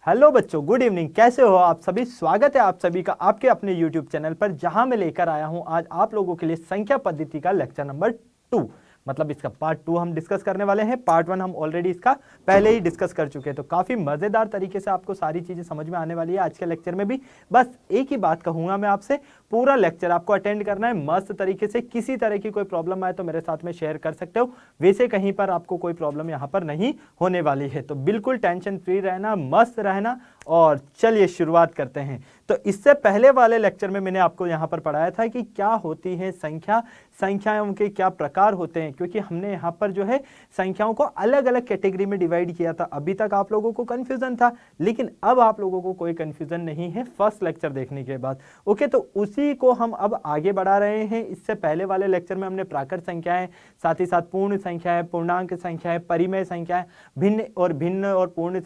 Hello बच्चों, good evening. कैसे हो आप सभी? स्वागत है आप सभी का आपके अपने यूट्यूब चैनल पर, जहां मैं लेकर आया हूं आज आप लोगों के लिए संख्या पद्धति का लेक्चर नंबर 2। मतलब इसका पार्ट 2 हम डिस्कस करने वाले हैं। पार्ट 1 हम ऑलरेडी इसका पहले ही डिस्कस कर चुके हैं, तो काफी मजेदार तरीके से आपको सारी चीजें समझ में आने वाली है आज के लेक्चर में भी। बस एक ही बात कहूंगा मैं आपसे, पूरा लेक्चर आपको अटेंड करना है मस्त तरीके से। किसी तरह की कोई प्रॉब्लम आए तो मेरे साथ में शेयर कर सकते हो। वैसे कहीं पर आपको कोई प्रॉब्लम यहाँ पर नहीं होने वाली है, तो बिल्कुल टेंशन फ्री रहना, मस्त रहना। और चलिए शुरुआत करते हैं। तो इससे पहले वाले लेक्चर में मैंने आपको यहाँ पर पढ़ाया था कि क्या होती है संख्या, संख्याओं के क्या प्रकार होते हैं, क्योंकि हमने यहाँ पर जो है संख्याओं को अलग अलग कैटेगरी में डिवाइड किया था। अभी तक आप लोगों को कंफ्यूजन था, लेकिन अब आप लोगों को कोई कंफ्यूजन नहीं है फर्स्ट लेक्चर देखने के बाद। ओके, तो उसी को हम अब आगे बढ़ा रहे हैं। इससे पहले वाले लेक्चर में हमने प्राकृत संख्याएं, साथ ही साथ पूर्ण संख्याएं, पूर्णांक संख्याएं, परिमेय संख्याएं, भिन्न और पूर्ण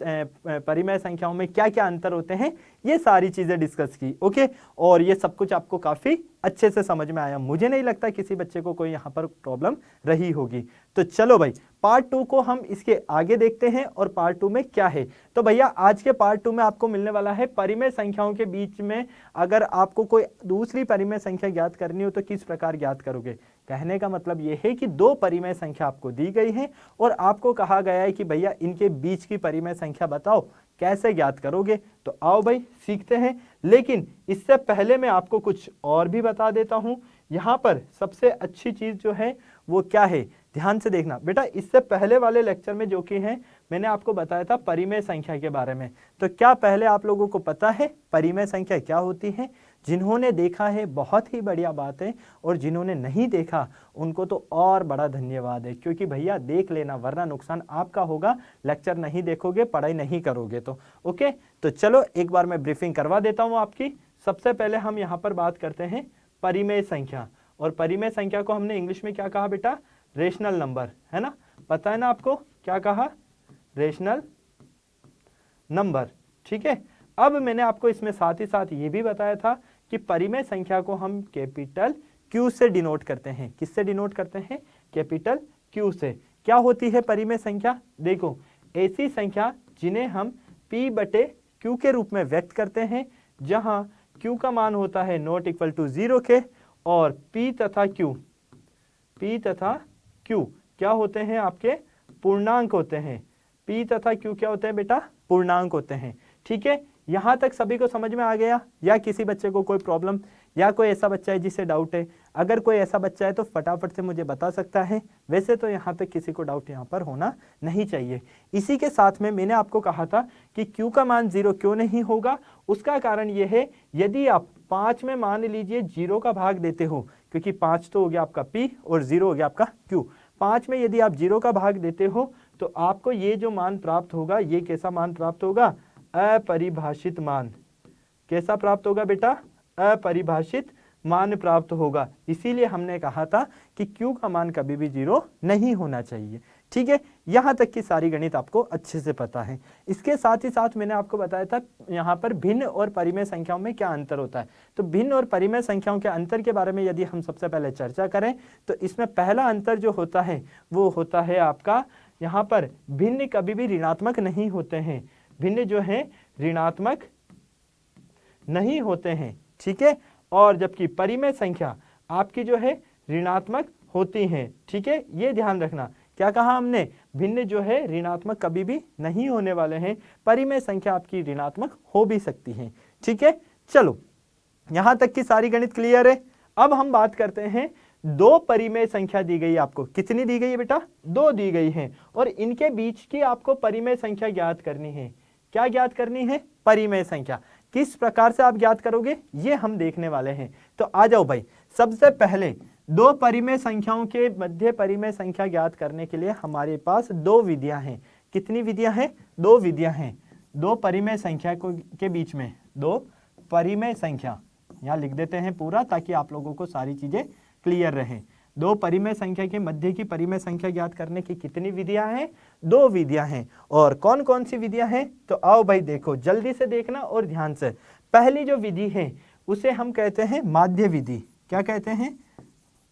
परिमेय संख्याओं में क्या क्या अंतर होते हैं, ये सारी चीजें डिस्कस की। ओके, और ये सब कुछ आपको काफी अच्छे से समझ में आया। मुझे नहीं लगता किसी बच्चे को कोई यहाँ पर प्रॉब्लम रही होगी। तो चलो भाई, पार्ट 2 को हम इसके आगे देखते हैं और पार्ट 2 में क्या है। तो भैया आज के पार्ट 2 में आपको मिलने वाला है परिमेय संख्याओं के बीच में अगर आपको कोई दूसरी परिमेय संख्या ज्ञात करनी हो तो किस प्रकार ज्ञात करोगे। कहने का मतलब यह है कि दो परिमेय संख्या आपको दी गई है और आपको कहा गया है कि भैया इनके बीच की परिमेय संख्या बताओ, कैसे ज्ञात करोगे। तो आओ भाई सीखते हैं। लेकिन इससे पहले मैं आपको कुछ और भी बता देता हूं। यहां पर सबसे अच्छी चीज जो है वो क्या है, ध्यान से देखना बेटा। इससे पहले वाले लेक्चर में जो कि है मैंने आपको बताया था परिमेय संख्या के बारे में। तो क्या पहले आप लोगों को पता है परिमेय संख्या क्या होती है? जिन्होंने देखा है बहुत ही बढ़िया बात है, और जिन्होंने नहीं देखा उनको तो और बड़ा धन्यवाद है, क्योंकि भैया देख लेना वरना नुकसान आपका होगा। लेक्चर नहीं देखोगे, पढ़ाई नहीं करोगे तो। ओके, तो चलो एक बार मैं ब्रीफिंग करवा देता हूं आपकी। सबसे पहले हम यहाँ पर बात करते हैं परिमेय संख्या, और परिमेय संख्या को हमने इंग्लिश में क्या कहा बेटा? रेशनल नंबर, है ना? पता है ना आपको क्या कहा? Rational number. ठीक है, अब मैंने आपको इसमें साथ ही साथ ये भी बताया था कि परिमेय संख्या को हम कैपिटल Q से डिनोट करते हैं। किससे डिनोट करते हैं? कैपिटल Q से। क्या होती है परिमेय संख्या? देखो, ऐसी संख्या जिन्हें हम P/Q के रूप में व्यक्त करते हैं, जहां Q का मान होता है नॉट इक्वल टू 0 के, और P तथा Q क्या होते हैं? आपके पूर्णांक होते हैं। P तथा Q क्या होते हैं बेटा? पूर्णांक होते हैं। ठीक है, यहां तक सभी को समझ में आ गया? या किसी बच्चे को कोई प्रॉब्लम, या कोई ऐसा बच्चा है जिसे डाउट है? अगर कोई ऐसा बच्चा है तो फटाफट से मुझे बता सकता है। वैसे तो यहाँ पे किसी को डाउट यहाँ पर होना नहीं चाहिए। इसी के साथ में मैंने आपको कहा था कि Q का मान 0 क्यों नहीं होगा। उसका कारण यह है, यदि आप 5 में मान लीजिए 0 का भाग देते हो, क्योंकि 5 तो हो गया आपका P और 0 हो गया आपका Q। 5 में यदि आप 0 का भाग देते हो तो आपको ये जो मान प्राप्त होगा, ये कैसा मान प्राप्त होगा? अपरिभाषित मान। कैसा प्राप्त होगा बेटा? अपरिभाषित मान प्राप्त होगा। इसीलिए हमने कहा था कि Q का मान कभी भी 0 नहीं होना चाहिए। ठीक है, यहां तक की सारी गणित आपको अच्छे से पता है। इसके साथ ही साथ मैंने आपको बताया था यहां पर भिन्न और परिमेय संख्याओं में क्या अंतर होता है। तो भिन्न और परिमेय संख्याओं के अंतर के बारे में यदि हम सबसे पहले चर्चा करें तो इसमें पहला अंतर जो होता है वो होता है आपका, यहाँ पर भिन्न कभी भी ऋणात्मक नहीं होते हैं। भिन्न जो है ऋणात्मक नहीं होते हैं। ठीक है, और जबकि परिमेय संख्या आपकी जो है ऋणात्मक होती हैं। ठीक है, ये ध्यान रखना। क्या कहा हमने? भिन्न जो है ऋणात्मक कभी भी नहीं होने वाले हैं। परिमेय संख्या आपकी ऋणात्मक हो भी सकती है। ठीक है, चलो यहां तक की सारी गणित क्लियर है। अब हम बात करते हैं, दो परिमेय संख्या दी गई आपको। कितनी दी गई है बेटा? 2 दी गई है, और इनके बीच की आपको परिमेय संख्या ज्ञात करनी है। क्या ज्ञात करनी है? परिमेय संख्या। किस प्रकार से आप ज्ञात करोगे ये हम देखने वाले हैं। तो आ जाओ भाई, सबसे पहले दो परिमेय संख्याओं के मध्य परिमेय संख्या ज्ञात करने के लिए हमारे पास 2 विधियां हैं। कितनी विधियां हैं? 2 विधियां हैं। दो परिमेय संख्या के बीच में 2 परिमेय संख्या, यहां लिख देते हैं पूरा ताकि आप लोगों को सारी चीजें क्लियर रहें। 2 परिमेय संख्या के मध्य की परिमेय संख्या ज्ञात करने की कितनी विधियां हैं? 2 विधियां हैं। और कौन कौन सी विधियां हैं? तो आओ भाई देखो, जल्दी से देखना और ध्यान से। पहली जो विधि है उसे हम कहते हैं माध्य विधि। क्या कहते हैं?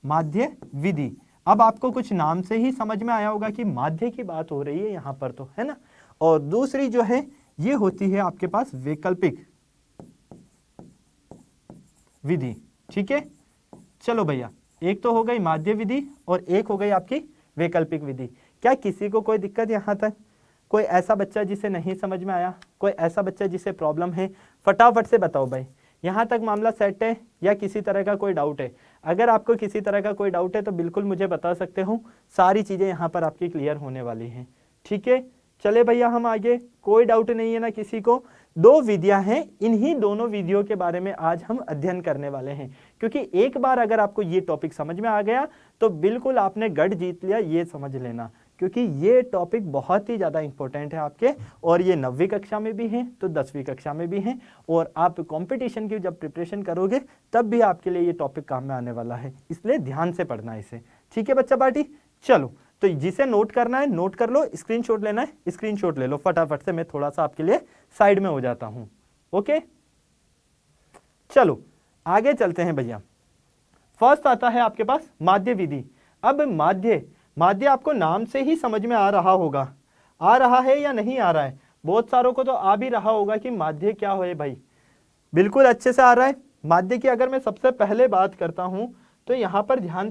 माध्य विधि। अब आपको कुछ नाम से ही समझ में आया होगा कि माध्य की बात हो रही है यहाँ पर, तो है ना। और दूसरी जो है ये होती है आपके पास वैकल्पिक विधि। ठीक है, चलो भैया, एक तो हो गई माध्य विधि और एक हो गई आपकी वैकल्पिक विधि। क्या किसी को कोई दिक्कत यहाँ तक? कोई ऐसा बच्चा जिसे नहीं समझ में आया, कोई ऐसा बच्चा जिसे प्रॉब्लम है, फटाफट से बताओ भाई। यहाँ तक मामला सेट है या किसी तरह का कोई डाउट है? अगर आपको किसी तरह का कोई डाउट है तो बिल्कुल मुझे बता सकते हो, सारी चीज़ें यहाँ पर आपकी क्लियर होने वाली हैं। ठीक है, चले भैया हम आगे, कोई डाउट नहीं है ना किसी को। दो विधियां हैं, इन्हीं दोनों विधियों के बारे में आज हम अध्ययन करने वाले हैं, क्योंकि एक बार अगर आपको ये टॉपिक समझ में आ गया तो बिल्कुल आपने गढ़ जीत लिया, ये समझ लेना, क्योंकि ये टॉपिक बहुत ही ज़्यादा इंपॉर्टेंट है आपके, और ये 9वीं कक्षा में भी है तो 10वीं कक्षा में भी है, और आप कंपटीशन की जब प्रिपरेशन करोगे तब भी आपके लिए ये टॉपिक काम में आने वाला है, इसलिए ध्यान से पढ़ना इसे। ठीक है बच्चा पार्टी, चलो तो जिसे नोट करना है नोट कर लो, स्क्रीनशॉट लेना है स्क्रीनशॉट ले लो फटाफट से, मैं थोड़ा सा आपके लिए साइड में हो जाता हूं। ओके, चलो आगे चलते हैं भैया। फर्स्ट आता है आपके पास माध्य विधि। अब माध्य आपको नाम से ही समझ में आ रहा होगा, आ रहा है या नहीं आ रहा है? बहुत सारों को तो आ भी रहा होगा कि माध्य क्या है भाई, बिल्कुल अच्छे से आ रहा है। माध्य की अगर मैं सबसे पहले बात करता हूं तो यहां पर ध्यान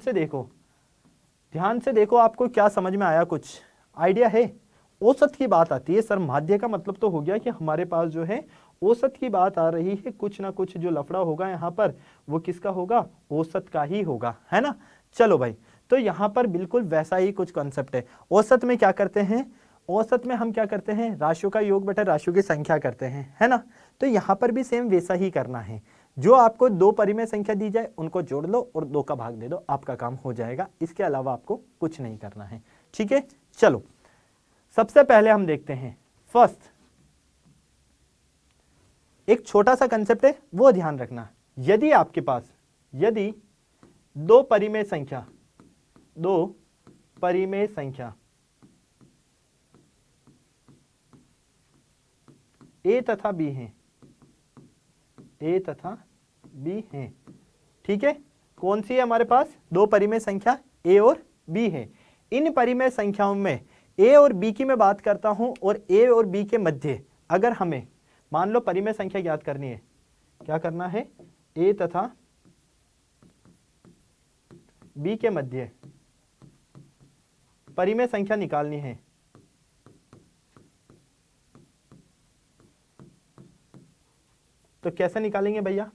से देखो आपको क्या समझ में आया, कुछ आइडिया है? औसत की बात आती है सर, माध्य का मतलब तो हो गया कि हमारे पास जो है औसत की बात आ रही है, कुछ ना कुछ जो लफड़ा होगा यहाँ पर वो किसका होगा? औसत का ही होगा, है ना। चलो भाई, तो यहाँ पर बिल्कुल वैसा ही कुछ कॉन्सेप्ट है। औसत में क्या करते हैं? औसत में हम क्या करते हैं? राशियों का योग बटा राशियों की संख्या करते हैं, है ना। तो यहाँ पर भी सेम वैसा ही करना है, जो आपको दो परिमेय संख्या दी जाए उनको जोड़ लो और 2 का भाग दे दो, आपका काम हो जाएगा। इसके अलावा आपको कुछ नहीं करना है। ठीक है, चलो सबसे पहले हम देखते हैं फर्स्ट, एक छोटा सा कंसेप्ट है वो ध्यान रखना। यदि आपके पास दो परिमेय संख्या ए तथा बी हैं, ठीक है। कौन सी है हमारे पास? दो परिमेय संख्या ए और बी है। इन परिमेय संख्याओं में ए और बी की मैं बात करता हूं, और ए और बी के मध्य अगर हमें मान लो परिमेय संख्या ज्ञात करनी है, क्या करना है? ए तथा बी के मध्य परिमेय संख्या निकालनी है। तो कैसे निकालेंगे भैया?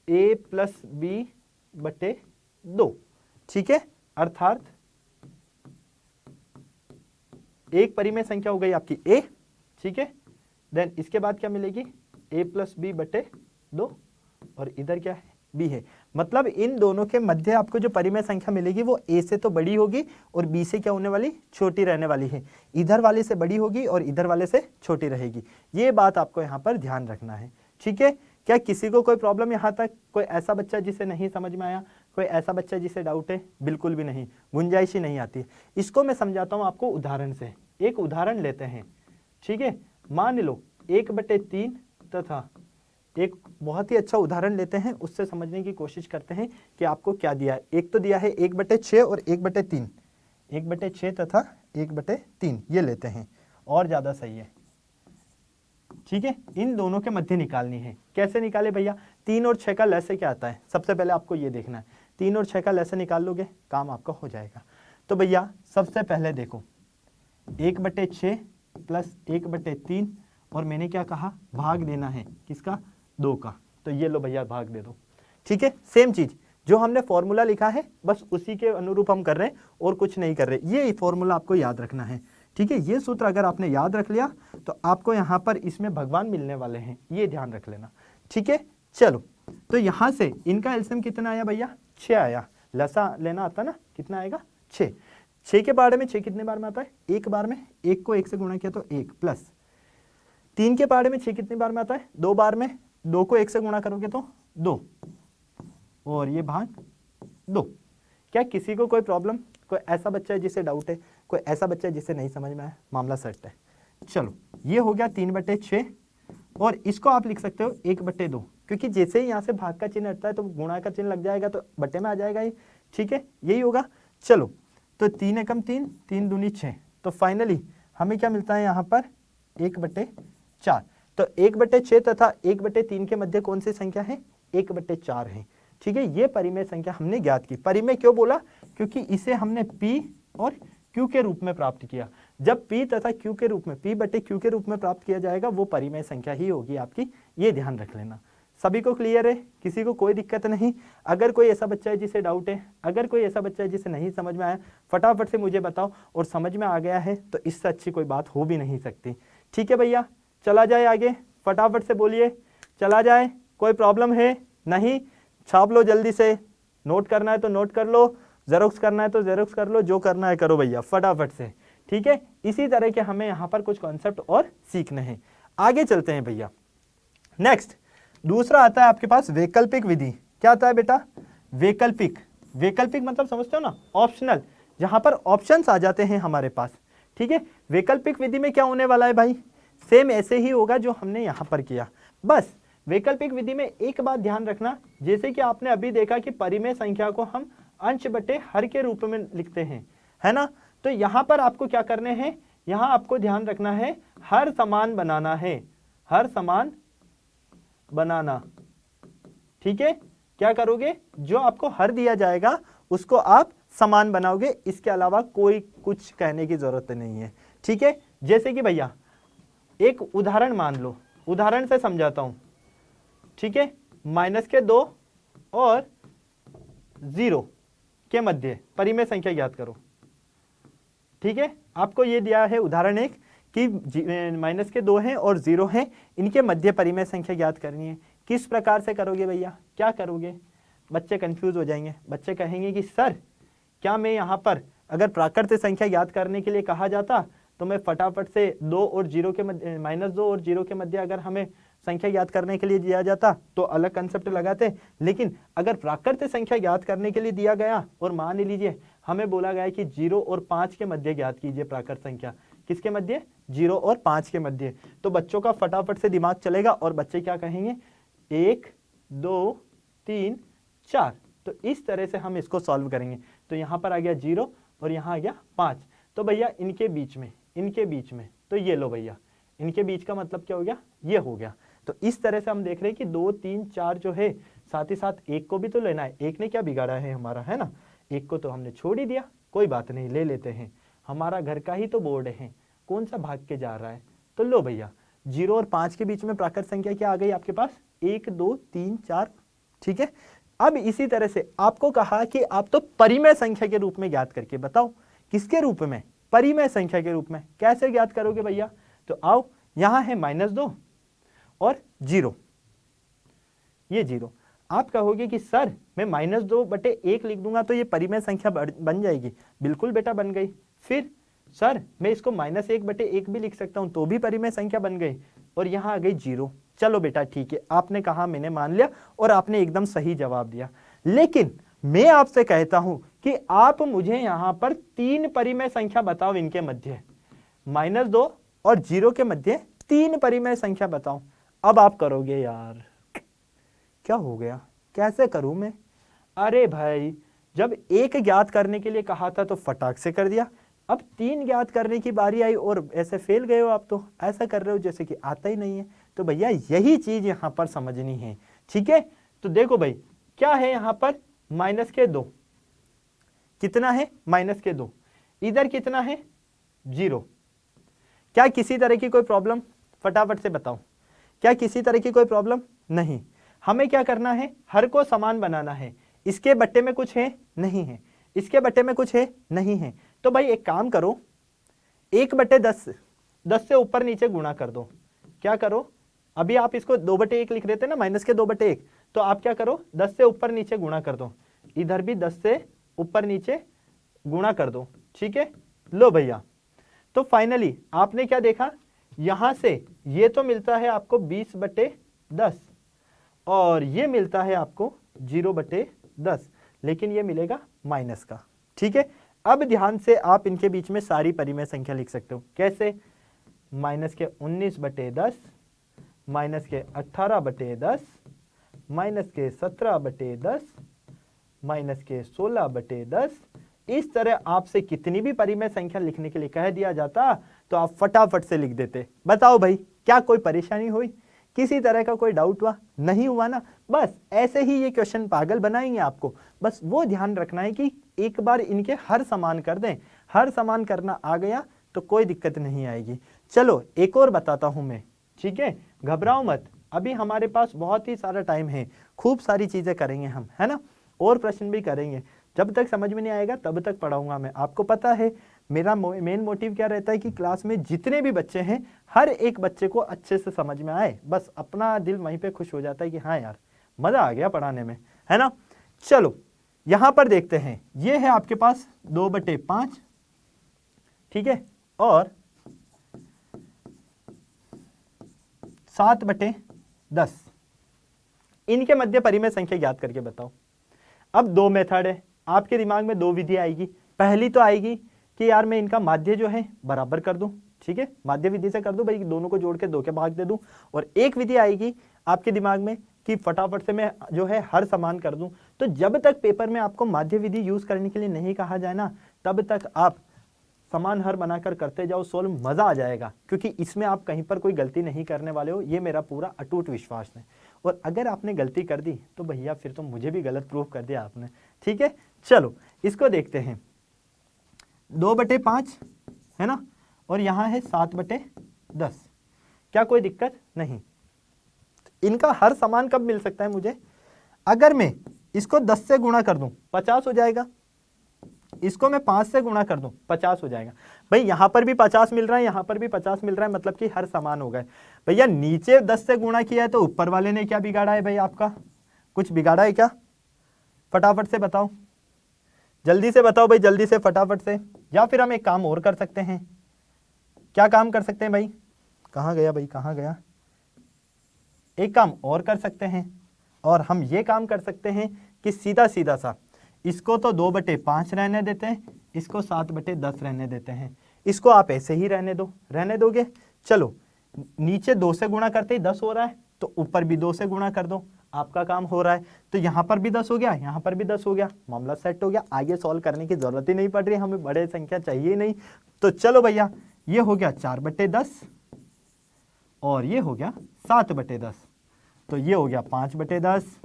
a प्लस बी बटे 2, ठीक है। अर्थात एक परिमेय संख्या हो गई आपकी a, ठीक है। देन इसके बाद क्या मिलेगी? a प्लस बी बटे 2, और इधर क्या है? b है। मतलब इन दोनों के मध्य आपको जो परिमेय संख्या मिलेगी वो a से तो बड़ी होगी और b से क्या होने वाली? छोटी रहने वाली है। इधर वाले से बड़ी होगी और इधर वाले से छोटी रहेगी। ये बात आपको यहाँ पर ध्यान रखना है, ठीक है। क्या किसी को कोई प्रॉब्लम यहाँ तक? कोई ऐसा बच्चा जिसे नहीं समझ में आया? कोई ऐसा बच्चा जिसे डाउट है? बिल्कुल भी नहीं, गुंजाइश ही नहीं आती। इसको मैं समझाता हूँ आपको उदाहरण से। एक उदाहरण लेते हैं, ठीक है। मान लो 1/3 तथा एक बहुत ही अच्छा उदाहरण लेते हैं, उससे समझने की कोशिश करते हैं कि आपको क्या दिया है। एक तो दिया है 1/6 और 1/3, 1/6 तथा 1/3 ये लेते हैं, और ज्यादा सही है, ठीक है। इन दोनों के मध्य निकालनी है। कैसे निकाले भैया? 3 और 6 का लसे क्या आता है? सबसे पहले आपको ये देखना है। 3 और 6 का लसे निकाल लोगे, काम आपका हो जाएगा। तो भैया सबसे पहले देखो 1/6 प्लस 1/3, और मैंने क्या कहा? भाग देना है किसका? 2 का। तो ये लो भैया भाग दे दो, ठीक है। सेम चीज जो हमने फॉर्मूला लिखा है बस उसी के अनुरूप हम कर रहे हैं और कुछ नहीं कर रहे। ये फॉर्मूला आपको याद रखना है, ठीक है। ये सूत्र अगर आपने याद रख लिया तो आपको यहाँ पर इसमें भगवान मिलने वाले हैं, ये ध्यान रख लेना, ठीक है। चलो तो यहाँ से इनका एलसीएम कितना आया भैया? 6 आया। लसा लेना आता ना, कितना आएगा? 6। 6 के बारे में 6 कितने बार में आता है? एक बार में। 1 को 1 से गुणा किया तो 1, प्लस 3 के बारे में 6 कितनी बार में आता है? 2 बार में। 2 को 1 से गुणा करोगे तो 2, और ये भाग 2। क्या किसी को कोई प्रॉब्लम? कोई ऐसा बच्चा है जिसे डाउट है? कोई ऐसा बच्चा है जिसे नहीं समझ में आया? मामला सेट है। चलो ये हो गया 3/6, और इसको आप लिख सकते हो 1/2, क्योंकि जैसे ही यहाँ से भाग का चिन्ह हटता है तो गुणा का चिन्ह लग जाएगा तो बट्टे में आ जाएगा ही, ठीक है। यही होगा। चलो तो 3 एकम 3, 3 दूनी 6, तो फाइनली हमें क्या मिलता है यहाँ पर? 1/4। तो 1/6 तथा 1/3 के मध्य कौन सी संख्या है? 1/4 है। ठीक है, ये परिमेय संख्या हमने ज्ञात की। परिमेय क्यों बोला? क्योंकि इसे हमने P और Q के रूप में प्राप्त किया। जब P तथा Q के रूप में, P/Q के रूप में प्राप्त किया जाएगा वो परिमेय संख्या ही होगी आपकी, ये ध्यान रख लेना। सभी को क्लियर है? किसी को कोई दिक्कत नहीं? अगर कोई ऐसा बच्चा है जिसे डाउट है, अगर कोई ऐसा बच्चा है जिसे नहीं समझ में आया, फटाफट से मुझे बताओ, और समझ में आ गया है तो इससे अच्छी कोई बात हो भी नहीं सकती। ठीक है भैया, चला जाए आगे, फटाफट से बोलिए, चला जाए। कोई प्रॉब्लम है? नहीं? छाप लो जल्दी से, नोट करना है तो नोट कर लो, जेरोक्स करना है तो जेरोक्स कर लो, जो करना है करो भैया फटाफट से। ठीक है, इसी तरह के हमें यहाँ पर कुछ कॉन्सेप्ट और सीखने हैं। आगे चलते हैं भैया। नेक्स्ट दूसरा आता है आपके पास वैकल्पिक विधि। क्या आता है बेटा? वैकल्पिक। वैकल्पिक मतलब समझते हो ना, ऑप्शनल, जहां पर ऑप्शंस आ जाते हैं हमारे पास। ठीक है, वैकल्पिक विधि में क्या होने वाला है भाई? सेम ऐसे ही होगा जो हमने यहां पर किया। बस वैकल्पिक विधि में एक बात ध्यान रखना, जैसे कि आपने अभी देखा कि परिमेय संख्या को हम अंश बटे हर के रूप में लिखते हैं, है ना? तो यहां पर आपको क्या करने हैं? यहां आपको ध्यान रखना है, हर समान बनाना है, हर समान बनाना। ठीक है, क्या करोगे? जो आपको हर दिया जाएगा उसको आप समान बनाओगे, इसके अलावा कोई कुछ कहने की जरूरत नहीं है। ठीक है, जैसे कि भैया एक उदाहरण मान लो, उदाहरण से समझाता हूं। ठीक है, -2 और 0 के मध्य परिमेय संख्या ज्ञात करो। ठीक है, आपको ये दिया है उदाहरण एक कि -2 है और 0 है, इनके मध्य परिमेय संख्या ज्ञात करनी है। किस प्रकार से करोगे भैया? क्या करोगे? बच्चे कंफ्यूज हो जाएंगे, बच्चे कहेंगे कि सर क्या मैं यहाँ पर अगर प्राकृत संख्या ज्ञात करने के लिए कहा जाता तो मैं फटाफट से 2 और 0 के मध्य, -2 और 0 के मध्य अगर हमें संख्या ज्ञात करने के लिए दिया जाता तो अलग कंसेप्ट लगाते। लेकिन अगर प्राकृत संख्या ज्ञात करने के लिए दिया गया और मान लीजिए हमें बोला गया कि 0 और 5 के मध्य ज्ञात कीजिए प्राकृत संख्या, किसके मध्य? 0 और 5 के मध्य, तो बच्चों का फटाफट से दिमाग चलेगा और बच्चे क्या कहेंगे? 1 2 3 4। तो इस तरह से हम इसको सॉल्व करेंगे। तो यहाँ पर आ गया 0 और यहाँ आ गया 5। तो भैया इनके बीच में, इनके बीच में, तो ये लो भैया, इनके बीच का मतलब क्या हो गया? ये हो गया। तो इस तरह से हम देख रहे हैं कि 2 3 4 जो है, साथ ही साथ 1 को भी तो लेना है। 1 ने क्या बिगाड़ा है हमारा, है ना? 1 को तो हमने छोड़ ही दिया, कोई बात नहीं, ले लेते हैं, हमारा घर का ही तो बोर्ड है, कौन सा भाग के जा रहा है। तो लो भैया, 0 और 5 के बीच में प्राकृत संख्या क्या आ गई आपके पास? 1 2 3 4। ठीक है, अब इसी तरह से आपको कहा कि आप तो परिमेय संख्या के रूप में ज्ञात करके बताओ। किसके रूप में? परिमेय संख्या के रूप में। कैसे ज्ञात करोगे भैया? तो आओ, यहां है -2 और 0, ये 0। आप कहोगे कि सर मैं -2/1 लिख दूंगा तो ये परिमेय संख्या बन जाएगी। बिल्कुल बेटा बन गई। फिर सर मैं इसको -1/1 भी लिख सकता हूं तो भी परिमेय संख्या बन गई, और यहां आ गई 0। चलो बेटा ठीक है, आपने कहा, मैंने मान लिया और आपने एकदम सही जवाब दिया। लेकिन मैं आपसे कहता हूं कि आप मुझे यहां पर 3 परिमेय संख्या बताओ, इनके मध्य -2 और 0 के मध्य 3 परिमेय संख्या बताओ। अब आप करोगे यार क्या हो गया, कैसे करूं मैं? अरे भाई, जब 1 ज्ञात करने के लिए कहा था तो फटाक से कर दिया, अब 3 ज्ञात करने की बारी आई और ऐसे फेल गए हो आप, तो ऐसा कर रहे हो जैसे कि आता ही नहीं है। तो भैया यही चीज यहां पर समझनी है। ठीक है, तो देखो भाई क्या है यहां पर? -2 कितना है? -2। इधर कितना है? 0। क्या किसी तरह की कोई प्रॉब्लम? फटाफट से बताओ, क्या किसी तरह की कोई प्रॉब्लम? नहीं। हमें क्या करना है? हर को समान बनाना है। इसके बट्टे में कुछ है? नहीं है। इसके बट्टे में कुछ है? नहीं है। तो भाई एक काम करो, 1/10, 10 से ऊपर नीचे गुणा कर दो। क्या करो? अभी आप इसको 2/1 लिख रहे थे ना, -2/1, तो आप क्या करो? 10 से ऊपर नीचे गुणा कर दो। इधर भी 10 से ऊपर नीचे गुणा कर दो। ठीक है, लो भैया, तो फाइनली आपने क्या देखा? यहां से ये तो मिलता है आपको 20/10 और ये मिलता है आपको 0/10, लेकिन ये मिलेगा माइनस का। ठीक है, अब ध्यान से आप इनके बीच में सारी परिमेय संख्या लिख सकते हो। कैसे? -19/10, -18/10, -17/10, -16/10, इस तरह आपसे कितनी भी परिमेय संख्या लिखने के लिए कह दिया जाता तो आप फटाफट से लिख देते। बताओ भाई, क्या कोई परेशानी हुई? किसी तरह का कोई डाउट हुआ? नहीं हुआ ना। बस ऐसे ही ये क्वेश्चन पागल बनाएंगे आपको। बस वो ध्यान रखना है कि एक बार इनके हर समान कर दें। हर समान करना आ गया तो कोई दिक्कत नहीं आएगी। चलो एक और बताता हूं मैं, ठीक है? घबराओ मत, अभी हमारे पास बहुत ही सारा टाइम है, खूब सारी चीजें करेंगे हम, है ना? और प्रश्न भी करेंगे। जब तक समझ में नहीं आएगा तब तक पढ़ाऊंगा मैं। आपको पता है मेरा मेन मोटिव क्या रहता है कि क्लास में जितने भी बच्चे हैं हर एक बच्चे को अच्छे से समझ में आए। बस अपना दिल वहीं पे खुश हो जाता है कि हाँ यार मजा आ गया पढ़ाने में, है ना? चलो यहां पर देखते हैं, ये है आपके पास 2/5, ठीक है, और 7/10। इनके मध्य परिमेय संख्या ज्ञात करके बताओ। अब दो मेथड है, आपके दिमाग में दो विधि आएगी। पहली तो आएगी कि यार मैं इनका माध्य जो है बराबर कर दूं, ठीक है, माध्य विधि से कर दूं भाई, दोनों को जोड़ के 2 के भाग दे दूं। और एक विधि आएगी आपके दिमाग में कि फटाफट से मैं जो है हर समान कर दूं। तो जब तक पेपर में आपको माध्य विधि यूज करने के लिए नहीं कहा जाए ना, तब तक आप समान हर बनाकर करते जाओ सोल्व, मजा आ जाएगा, क्योंकि इसमें आप कहीं पर कोई गलती नहीं करने वाले हो, ये मेरा पूरा अटूट विश्वास है। और अगर आपने गलती कर दी तो भैया फिर तो मुझे भी गलत प्रूफ कर दिया आपने, ठीक है? चलो इसको देखते हैं, 2/5 है ना, और यहां है 7/10। क्या कोई दिक्कत नहीं? इनका हर समान कब मिल सकता है मुझे? अगर मैं इसको 10 से गुणा कर दूं 50 हो जाएगा, इसको मैं 5 से गुणा कर दूं 50 हो जाएगा। भाई यहां पर भी 50 मिल रहा है, यहां पर भी 50 मिल रहा है, मतलब कि हर समान हो गए। भैया नीचे 10 से गुणा किया है तो ऊपर वाले ने क्या बिगाड़ा है भाई? आपका कुछ बिगाड़ा है क्या? फटाफट से बताओ, जल्दी से बताओ भाई, जल्दी से फटाफट से। या फिर हम एक काम और कर सकते हैं। क्या काम कर सकते हैं भाई? कहां गया भाई, कहां गया? एक काम और कर सकते हैं, और हम ये काम कर सकते हैं कि सीधा सीधा सा इसको तो 2/5 रहने देते हैं, इसको 7/10 रहने देते हैं। इसको आप ऐसे ही रहने दो, रहने दोगे? चलो नीचे 2 से गुणा करते ही 10 हो रहा है, तो ऊपर भी 2 से गुणा कर दो, आपका काम हो रहा है। तो यहां पर भी 10 हो गया, यहां पर भी 10 हो गया, मामला सेट हो गया। आगे सॉल्व करने की जरूरत ही नहीं पड़ रही, हमें बड़े संख्या चाहिए नहीं। तो चलो भैया, ये हो गया 4/10 और ये हो गया 7/10, तो ये हो गया 5/10,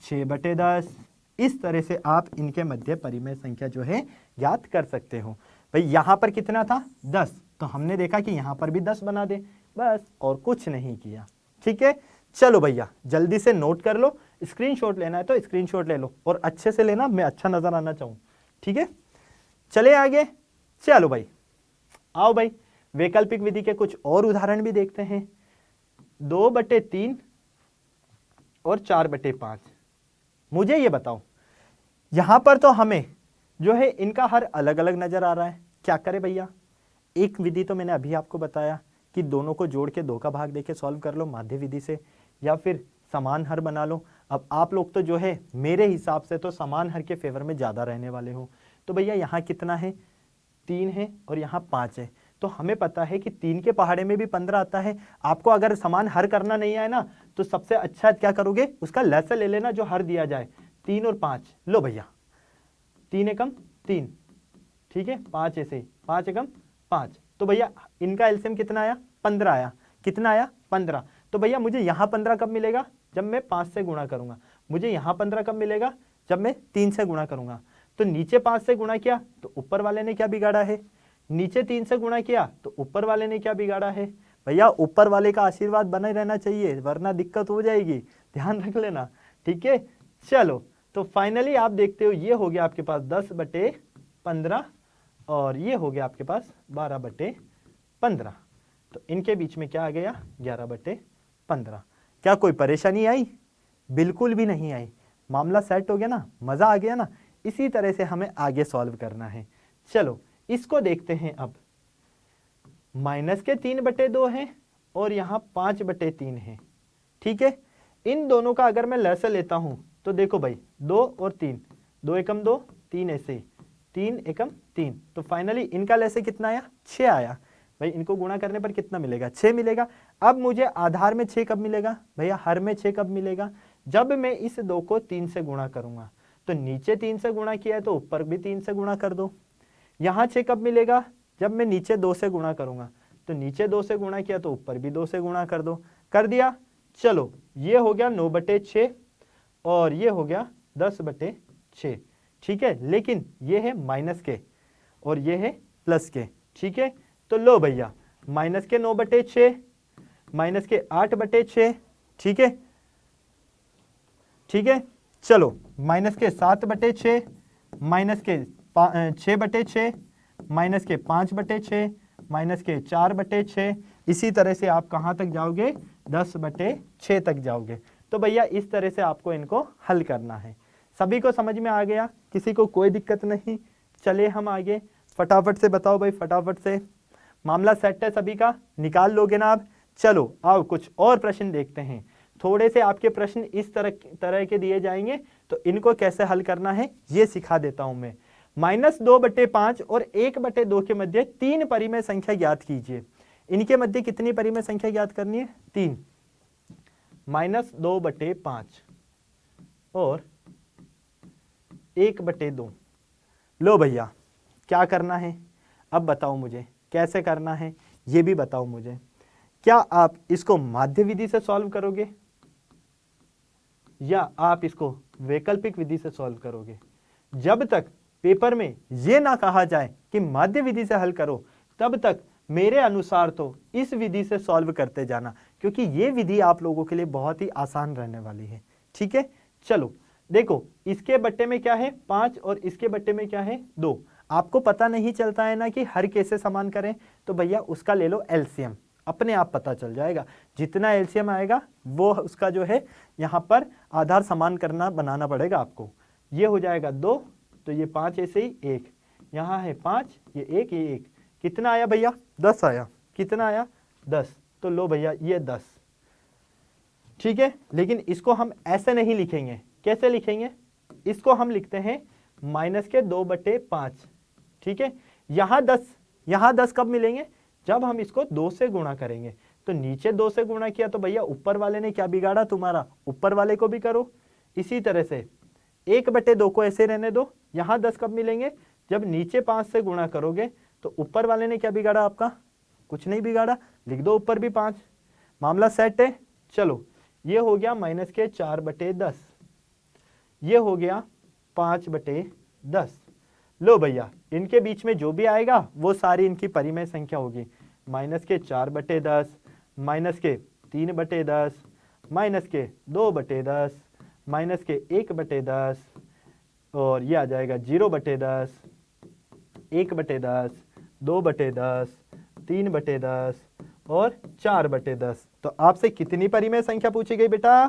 6/10। इस तरह से आप इनके मध्य परिमेय संख्या जो है ज्ञात कर सकते हो। भाई यहां पर कितना था? 10, तो हमने देखा कि यहां पर भी 10 बना दे, बस, और कुछ नहीं किया, ठीक है? चलो भैया जल्दी से नोट कर लो, स्क्रीनशॉट लेना है तो स्क्रीनशॉट ले लो, और अच्छे से लेना, मैं अच्छा नजर आना चाहूं, ठीक है? चले आगे, चलो भाई आओ भाई, वैकल्पिक विधि के कुछ और उदाहरण भी देखते हैं। 2/3 और 4/5। मुझे ये बताओ, यहां पर तो हमें जो है इनका हर अलग अलग नजर आ रहा है, क्या करें भैया? एक विधि तो मैंने अभी आपको बताया कि दोनों को जोड़ के 2 का भाग देके सॉल्व कर लो माध्य विधि से, या फिर समान हर बना लो। अब आप लोग तो जो है मेरे हिसाब से तो समान हर के फेवर में ज्यादा रहने वाले हो। तो भैया यहाँ कितना है? 3 है और यहाँ 5 है। तो हमें पता है कि 3 के पहाड़े में भी 15 आता है। आपको अगर समान हर करना नहीं आए ना, तो सबसे अच्छा क्या करोगे, उसका लसा ले लेना जो हर दिया जाए। 3 और 5 लो भैया, 3 एकम 3, ठीक है, 5 ऐसे ही, 5 एकम 5। तो भैया इनका एलसीएम कितना आया? 15 आया। कितना आया? 15। तो भैया मुझे यहाँ 15 कब मिलेगा? जब मैं 5 से गुणा करूंगा। मुझे यहाँ 15 कब मिलेगा? जब मैं 3 से गुणा करूंगा। तो नीचे 5 से गुणा किया तो ऊपर वाले ने क्या बिगाड़ा है? नीचे 3 से गुणा किया तो ऊपर वाले ने क्या बिगाड़ा है? भैया ऊपर वाले का आशीर्वाद बना रहना चाहिए, वरना दिक्कत हो जाएगी, ध्यान रख लेना, ठीक है? चलो तो फाइनली आप देखते हो ये हो गया आपके पास 10/15 और ये हो गया आपके पास 12/15। तो इनके बीच में क्या आ गया? 11/15। क्या कोई परेशानी आई? बिल्कुल भी नहीं आई। मामला सेट हो गया ना, मजा आ गया ना। इसी तरह से हमें आगे सॉल्व करना है। चलो इसको देखते हैं अब। माइनस के 3/2 है और यहाँ 5/3 है, ठीक है? इन दोनों का अगर मैं लसा लेता हूं तो देखो भाई 2 और 3, 2 एकम 2, 3 ऐसे ही, 3 एकम 3। तो फाइनली इनका लसा कितना आया? 6 आया। भाई इनको गुणा करने पर कितना मिलेगा? 6 मिलेगा। अब मुझे आधार में 6 कब मिलेगा? भैया हर में 6 कब मिलेगा? जब मैं इस 2 को 3 से गुणा करूंगा। तो नीचे 3 से गुणा किया है तो ऊपर भी 3 से गुणा कर दो। यहाँ 6 कब मिलेगा? जब मैं नीचे 2 से गुणा करूंगा। तो नीचे 2 से गुणा किया तो ऊपर भी 2 से गुणा कर दो। कर दिया? चलो ये हो गया 9/6 और ये हो गया 10/6। ठीक है, लेकिन ये है माइनस के और ये है प्लस के। ठीक है, तो लो भैया, माइनस के 9/6 माइनस के 8/6। ठीक है, ठीक है, चलो माइनस के 7/6 माइनस के 6/6 माइनस के 5/6 माइनस के 4/6। इसी तरह से आप कहाँ तक जाओगे? 10/6 तक जाओगे। तो भैया इस तरह से आपको इनको हल करना है। सभी को समझ में आ गया? किसी को कोई दिक्कत नहीं? चलिए हम आगे, फटाफट से बताओ भाई, फटाफट से। मामला सेट है सभी का? निकाल लोगे ना आप? चलो आओ कुछ और प्रश्न देखते हैं। थोड़े से आपके प्रश्न इस तरह के दिए जाएंगे, तो इनको कैसे हल करना है ये सिखा देता हूं मैं। -2/5 और 1/2 के मध्य 3 परिमेय संख्या ज्ञात कीजिए। इनके मध्य कितनी परिमेय संख्या ज्ञात करनी है? 3। -2/5 और 1/2। लो भैया, क्या करना है अब बताओ मुझे, कैसे करना है ये भी बताओ मुझे। क्या आप इसको माध्य विधि से सॉल्व करोगे या आप इसको वैकल्पिक विधि से सॉल्व करोगे? जब तक पेपर में ये ना कहा जाए कि माध्य विधि से हल करो, तब तक मेरे अनुसार तो इस विधि से सॉल्व करते जाना, क्योंकि ये विधि आप लोगों के लिए बहुत ही आसान रहने वाली है। ठीक है, चलो देखो, इसके बट्टे में क्या है? 5 और इसके बट्टे में क्या है? 2। आपको पता नहीं चलता है ना कि हर कैसे समान करें, तो भैया उसका ले लो एलसीएम, अपने आप पता चल जाएगा। जितना एलसीएम आएगा वो उसका जो है यहाँ पर आधार समान करना बनाना पड़ेगा आपको। ये हो जाएगा 2, तो ये 5 ऐसे ही 1, यहाँ है 5, ये 1, ये 1, कितना आया भैया? 10 आया। कितना आया? 10। तो लो भैया ये 10। ठीक है, लेकिन इसको हम ऐसे नहीं लिखेंगे। कैसे लिखेंगे? इसको हम लिखते हैं -2/5। ठीक है, यहाँ 10 कब मिलेंगे? जब हम इसको 2 से गुणा करेंगे। तो नीचे 2 से गुणा किया तो भैया ऊपर वाले ने क्या बिगाड़ा तुम्हारा? ऊपर वाले को भी करो। इसी तरह से 1/2 को ऐसे रहने दो। यहाँ 10 कब मिलेंगे? जब नीचे 5 से गुणा करोगे। तो ऊपर वाले ने क्या बिगाड़ा आपका? कुछ नहीं बिगाड़ा, लिख दो ऊपर भी 5। मामला सेट है। चलो ये हो गया -4/10, ये हो गया 5/10। लो भैया, इनके बीच में जो भी आएगा वो सारी इनकी परिमेय संख्या होगी। -4/10 -3/10 -2/10 -1/10 और ये आ जाएगा 0/10 1/10 2/10 3/10 और 4/10। तो आपसे कितनी परिमेय संख्या पूछी गई बेटा?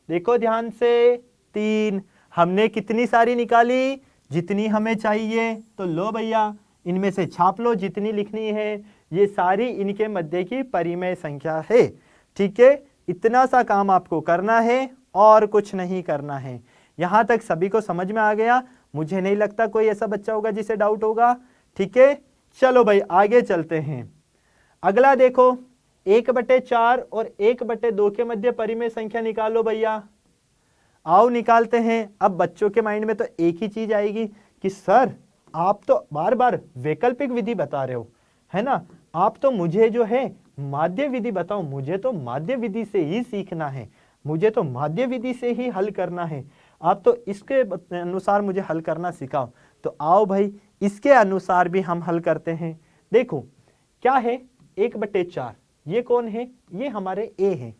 देखो ध्यान से, 3। हमने कितनी सारी निकाली? जितनी हमें चाहिए। तो लो भैया, इनमें से छाप लो जितनी लिखनी है। ये सारी इनके मध्य की परिमेय संख्या है। ठीक है, इतना सा काम आपको करना है और कुछ नहीं करना है। यहां तक सभी को समझ में आ गया? मुझे नहीं लगता कोई ऐसा बच्चा होगा जिसे डाउट होगा। ठीक है, चलो भाई आगे चलते हैं। अगला देखो, 1/4 और 1/2 के मध्य परिमेय संख्या निकालो भैया। आओ निकालते हैं। अब बच्चों के माइंड में तो एक ही चीज आएगी कि सर आप तो बार बार वैकल्पिक विधि बता रहे हो, है ना? आप तो मुझे जो है माध्य विधि बताओ। मुझे तो माध्य विधि से ही सीखना है, मुझे तो माध्य विधि से ही हल करना है। आप तो इसके अनुसार मुझे हल करना सिखाओ। तो आओ भाई, इसके अनुसार भी हम हल करते हैं। देखो क्या है? 1/4, ये कौन है? ये हमारे ए है।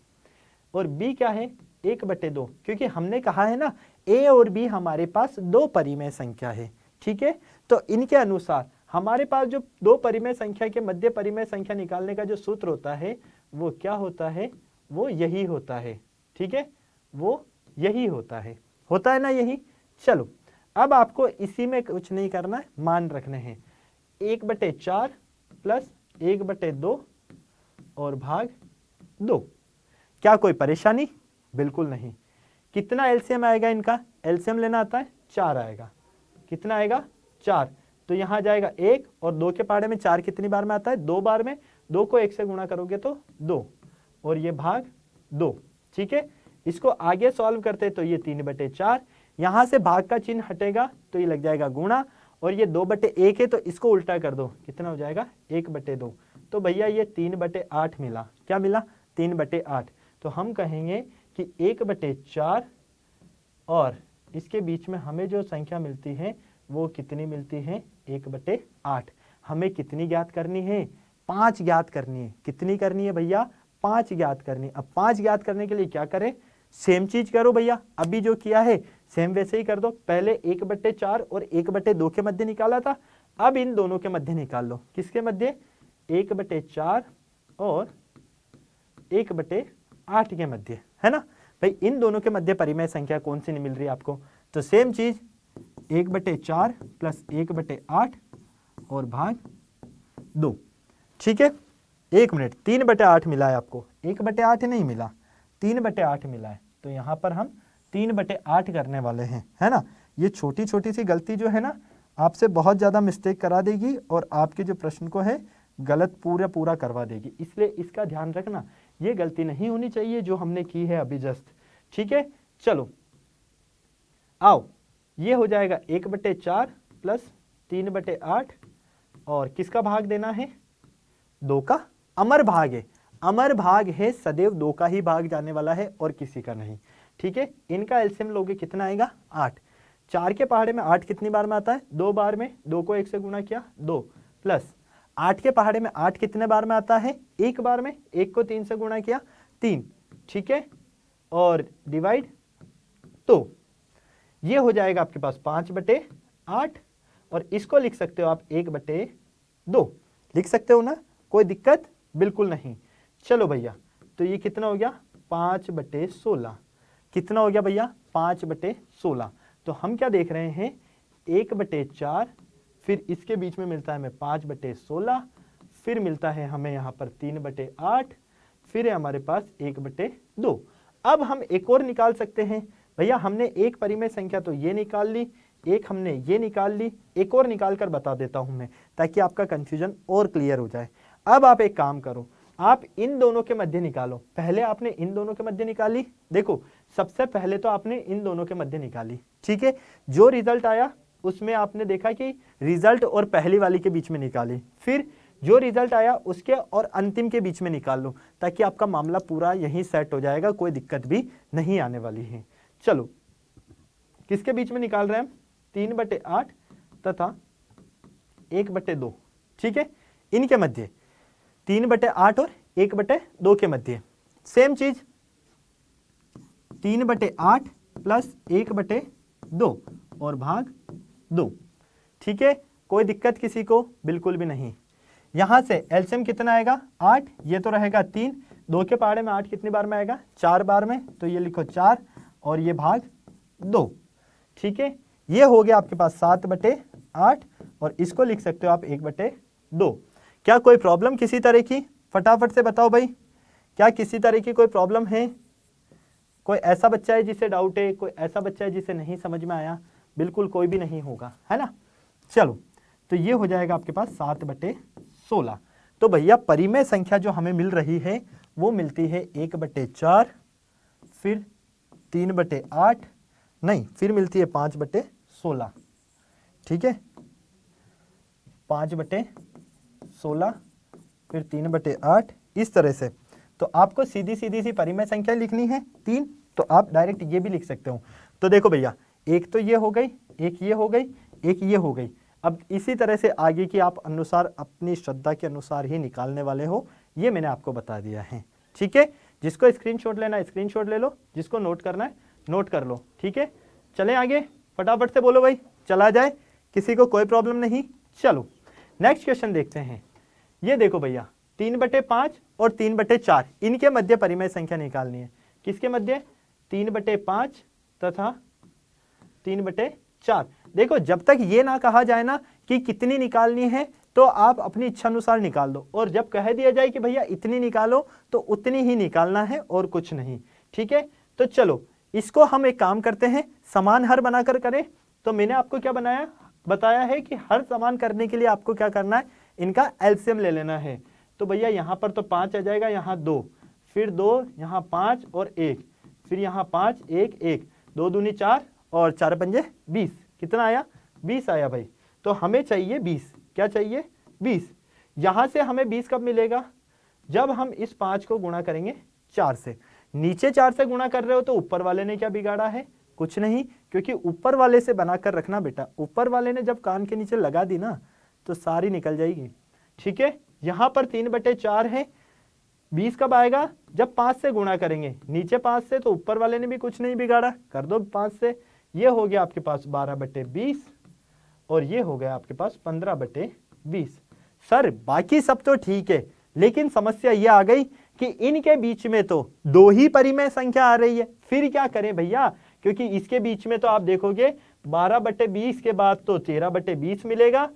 और बी क्या है? 1/2, क्योंकि हमने कहा है ना ए और बी हमारे पास 2 परिमेय संख्या है। ठीक है, तो इनके अनुसार हमारे पास जो 2 परिमेय संख्या के मध्य परिमेय संख्या निकालने का जो सूत्र होता है वो क्या होता है? वो यही होता है। ठीक है, वो यही होता है ना यही। चलो अब आपको इसी में कुछ नहीं करना है, मान रखने हैं। 1/4 प्लस 1/2 और भाग 2। क्या कोई परेशानी? बिल्कुल नहीं। कितना एलसीएम आएगा इनका? एलसीएम लेना आता है 4 आएगा। कितना आएगा? 4। तो यहां जाएगा 1 और 2 के पहाड़े में 4 कितनी बार में आता है? 2 बार में। 2 को 1 से गुणा करोगे तो 2 और ये भाग 2। ठीक है, इसको आगे सॉल्व करते तो ये 3/4, यहां से भाग का चिन्ह हटेगा तो ये लग जाएगा गुणा, और ये 2/1 है तो इसको उल्टा कर दो, कितना हो जाएगा 1/2। तो भैया ये 3/8 मिला। क्या मिला? 3/8। तो हम कहेंगे कि 1/4 और इसके बीच में हमें जो संख्या मिलती है वो कितनी मिलती है? 1/8। हमें कितनी ज्ञात करनी है? 5 ज्ञात करनी है। कितनी करनी है भैया? 5 ज्ञात करनी। अब 5 ज्ञात करने के लिए क्या करें? सेम चीज करो भैया, अभी जो किया है सेम वैसे ही कर दो। पहले 1/4 और 1/2 के मध्य निकाला था, अब इन दोनों के मध्य निकाल लो। किसके मध्य? 1/4 और 1/8 के मध्य, है ना भाई। इन दोनों के मध्य परिमेय संख्या कौन सी नहीं मिल रही है आपको? तो सेम चीज 1/4 प्लस 1/8 और भाग 2। ठीक है, 1 मिनट, 3/8 मिला है आपको, 1/8 नहीं मिला, 3/8 मिला है। तो यहां पर हम 3/8 करने वाले हैं, है ना। ये छोटी छोटी सी गलती जो है ना आपसे बहुत ज्यादा मिस्टेक करा देगी और आपके जो प्रश्न को है गलत पूरा करवा देगी, इसलिए इसका ध्यान रखना। ये गलती नहीं होनी चाहिए जो हमने की है अभी जस्ट। ठीक है, चलो आओ, ये हो जाएगा 1/4 प्लस 3/8 और किसका भाग देना है? 2 का। अमर भाग है, अमर भाग है, सदैव 2 का ही भाग जाने वाला है और किसी का नहीं। ठीक है, इनका एलसीएम लोगे कितना आएगा? 8। 4 के पहाड़े में 8 कितनी बार में आता है? 2 बार में। 2 को 1 से गुणा किया 2, प्लस 8 के पहाड़े में 8 कितने बार में आता है? 1 बार में। 1 को 3 से गुणा किया 3। ठीक है, और डिवाइड, तो ये हो जाएगा आपके पास 5/8 और इसको लिख सकते हो आप 1/2। लिख सकते हो ना, कोई दिक्कत बिल्कुल नहीं। चलो भैया, तो ये कितना हो गया? 5/16। कितना हो गया भैया? 5/16। तो हम क्या देख रहे हैं? 1/4, फिर इसके बीच में मिलता है हमें 5/16, फिर मिलता है हमें यहाँ पर 3/8, फिर है हमारे पास 1/2। अब हम एक और निकाल सकते हैं भैया। हमने एक परिमेय संख्या तो ये निकाल ली, एक हमने ये निकाल ली, एक और निकाल कर बता देता हूं मैं ताकि आपका कंफ्यूजन और क्लियर हो जाए। अब आप एक काम करो, आप इन दोनों के मध्य निकालो। पहले आपने इन दोनों के मध्य निकाली, देखो सबसे पहले तो आपने इन दोनों के मध्य निकाली। ठीक है, जो रिजल्ट आया उसमें आपने देखा कि रिजल्ट और पहली वाली के बीच में निकाली, फिर जो रिजल्ट आया उसके और अंतिम के बीच में निकाल लो ताकि आपका मामला पूरा यहीं सेट हो जाएगा, कोई दिक्कत भी नहीं आने वाली है। चलो, किसके बीच में निकाल रहे हैं हम? 3/8 तथा 1/2। ठीक है, इनके मध्य 3/8 और 1/2 के मध्य सेम चीज 3/8 प्लस 1/2 और भाग 2। ठीक है, कोई दिक्कत किसी को? बिल्कुल भी नहीं। यहां से एलसीएम कितना आएगा? 8। ये तो रहेगा 3। 2 के पहाड़े में 8 कितनी बार में आएगा? 4 बार में। तो ये लिखो 4 और ये भाग 2। ठीक है, ये हो गया आपके पास 7/8 और इसको लिख सकते हो आप 1/2। क्या कोई प्रॉब्लम किसी तरह की? फटाफट से बताओ भाई, क्या किसी तरह की कोई प्रॉब्लम है? कोई ऐसा बच्चा है जिसे डाउट है? कोई ऐसा बच्चा है जिसे नहीं समझ में आया? बिल्कुल कोई भी नहीं होगा, है ना। चलो, तो ये हो जाएगा आपके पास 7/16। तो भैया परिमेय संख्या जो हमें मिल रही है वो मिलती है 1/4, फिर 3/8, नहीं फिर मिलती है 5/16। ठीक है, 5/16 फिर 3/8, इस तरह से। तो आपको सीधी सीधी सी परिमेय संख्या लिखनी है 3, तो आप डायरेक्ट ये भी लिख सकते हो। तो देखो भैया, एक तो ये हो गई, एक ये हो गई, एक ये हो गई। अब इसी तरह से आगे की आप अनुसार अपनी श्रद्धा के अनुसार ही निकालने वाले हो, ये मैंने आपको बता दिया है। ठीक है, जिसको स्क्रीनशॉट लेना है स्क्रीनशॉट ले लो, जिसको नोट करना है नोट कर लो। ठीक है, चलें आगे, फटाफट से बोलो भाई, चला जाए, किसी को कोई प्रॉब्लम नहीं। चलो नेक्स्ट क्वेश्चन देखते हैं। ये देखो भैया, 3/5 और 3/4 इनके मध्य परिमेय संख्या निकालनी है। किसके मध्य? 3/5 तथा 3/4। देखो, जब तक ये ना कहा जाए ना कि कितनी निकालनी है तो आप अपनी इच्छा अनुसार निकाल दो, और जब कह दिया जाए कि भैया इतनी निकालो तो उतनी ही निकालना है और कुछ नहीं। ठीक है, तो चलो इसको हम एक काम करते हैं, समान हर बनाकर करें। तो मैंने आपको क्या बताया है कि हर समान करने के लिए आपको क्या करना है, इनका एलसीएम ले लेना है। तो भैया यहाँ पर तो 5 आ जाएगा, यहाँ 2, फिर 2, यहाँ 5 और 1, फिर यहाँ 5, 1, 1, 2 दूनी 4 और 4 पंजे 20, कितना आया 20 आया भाई। तो हमें चाहिए 20, क्या चाहिए 20। यहां से हमें 20 कब मिलेगा, जब हम इस 5 को गुणा करेंगे 4 से। नीचे 4 से गुणा कर रहे हो तो ऊपर वाले ने क्या बिगाड़ा है, कुछ नहीं, क्योंकि ऊपर वाले से बनाकर रखना बेटा, ऊपर वाले ने जब कान के नीचे लगा दी ना तो सारी निकल जाएगी। ठीक है, यहां पर 3/4 है। 20 कब आएगा, जब 5 से गुणा करेंगे, नीचे 5 से, तो ऊपर वाले ने भी कुछ नहीं बिगाड़ा, कर दो 5 से। ये हो गया आपके पास 12/20 और ये हो गया आपके पास 15/20। सर बाकी सब तो ठीक है, लेकिन समस्या ये आ गई कि इनके बीच में तो 2 ही परिमेय संख्या आ रही है। फिर क्या करें भैया, क्योंकि इसके बीच में तो आप देखोगे 12/20 के बाद तो 13/20 मिलेगा,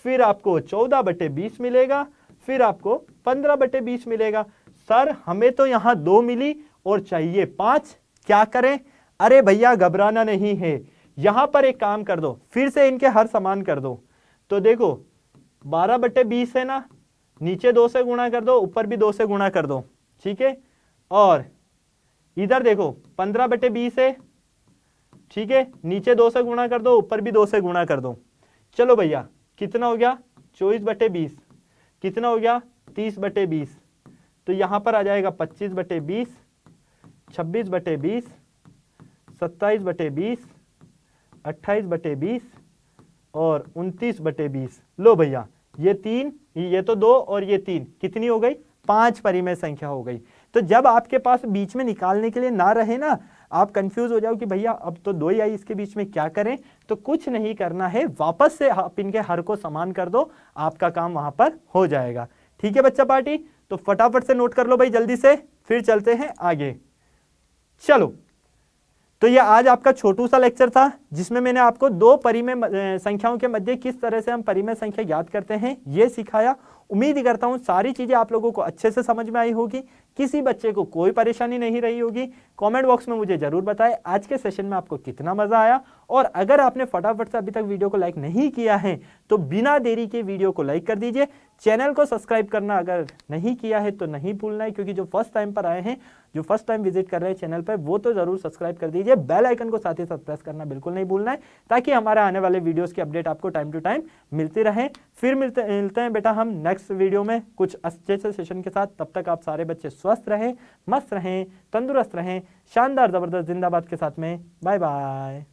फिर आपको 14/20 मिलेगा, फिर आपको 15/20 मिलेगा। सर हमें तो यहां 2 मिली और चाहिए 5, क्या करें। अरे भैया घबराना नहीं है, यहां पर एक काम कर दो, फिर से इनके हर समान कर दो। तो देखो 12/20 है ना, नीचे 2 से गुणा कर दो, ऊपर भी 2 से गुणा कर दो, ठीक है। और इधर देखो 15/20 है, ठीक है, नीचे 2 से गुणा कर दो, ऊपर भी 2 से गुणा कर दो। चलो भैया कितना हो गया 24/20, कितना हो गया 30/20, तो यहां पर आ जाएगा 25/20, 26/20, 27/20, 28/20 और 29/20। लो भैया ये 3, ये तो 2 और ये 3, कितनी हो गई 5 परिमेय संख्या हो गई। तो जब आपके पास बीच में निकालने के लिए ना रहे ना, आप कंफ्यूज हो जाओ कि भैया अब तो 2 ही आई, इसके बीच में क्या करें, तो कुछ नहीं करना है, वापस से आप इनके हर को समान कर दो, आपका काम वहां पर हो जाएगा। ठीक है बच्चा पार्टी, तो फटाफट से नोट कर लो भाई जल्दी से, फिर चलते हैं आगे। चलो, तो ये आज आपका छोटू सा लेक्चर था, जिसमें मैंने आपको 2 परिमेय संख्याओं के मध्य किस तरह से हम परिमेय संख्या ज्ञात करते हैं ये सिखाया। उम्मीद करता हूं सारी चीजें आप लोगों को अच्छे से समझ में आई होगी, किसी बच्चे को कोई परेशानी नहीं रही होगी। कमेंट बॉक्स में मुझे जरूर बताएं आज के सेशन में आपको कितना मजा आया, और अगर आपने फटाफट से अभी तक वीडियो को लाइक नहीं किया है तो बिना देरी के वीडियो को लाइक कर दीजिए। चैनल को सब्सक्राइब करना अगर नहीं किया है तो नहीं भूलना है, क्योंकि जो फर्स्ट टाइम पर आए हैं, जो फर्स्ट टाइम विजिट कर रहे हैं चैनल पर, वो तो जरूर सब्सक्राइब कर दीजिए। बेल आइकन को साथ ही साथ प्रेस करना बिल्कुल नहीं भूलना है, ताकि हमारे आने वाले वीडियोस की अपडेट आपको टाइम टू टाइम मिलती रहे। फिर मिलते हैं बेटा हम नेक्स्ट वीडियो में कुछ अच्छे से सेशन के साथ। तब तक आप सारे बच्चे स्वस्थ रहें, मस्त रहें, तंदुरुस्त रहें, शानदार जबरदस्त जिंदाबाद के साथ में। Bye bye.